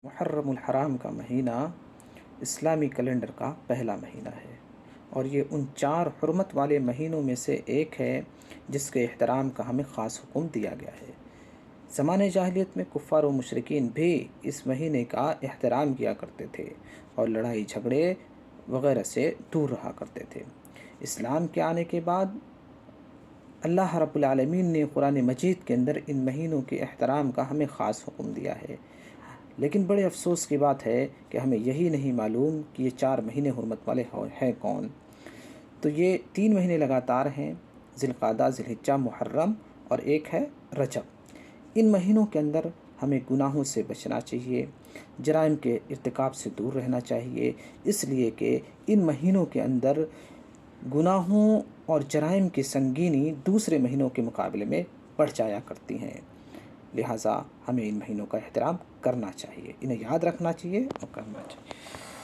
محرم الحرام کا مہینہ اسلامی کیلنڈر کا پہلا مہینہ ہے اور یہ ان 4 حرمت والے مہینوں میں سے ایک ہے جس کے احترام کا ہمیں خاص حکم دیا گیا ہے۔ زمانۂ جاہلیت میں کفار و مشرکین بھی اس مہینے کا احترام کیا کرتے تھے اور لڑائی جھگڑے وغیرہ سے دور رہا کرتے تھے۔ اسلام کے آنے کے بعد اللہ رب العالمین نے قرآن مجید کے اندر ان مہینوں کے احترام کا ہمیں خاص حکم دیا ہے، لیکن بڑے افسوس کی بات ہے کہ ہمیں یہی نہیں معلوم کہ یہ 4 مہینے حرمت والے ہیں کون۔ تو یہ 3 مہینے لگاتار ہیں، ذی القعدہ، ذی الحجہ، محرم اور ایک ہے رجب۔ ان مہینوں کے اندر ہمیں گناہوں سے بچنا چاہیے، جرائم کے ارتکاب سے دور رہنا چاہیے، اس لیے کہ ان مہینوں کے اندر گناہوں اور جرائم کی سنگینی دوسرے مہینوں کے مقابلے میں بڑھ جایا کرتی ہیں، لہٰذا ہمیں ان مہینوں کا احترام کرنا چاہیے، انہیں یاد رکھنا چاہیے اور کرنا چاہیے۔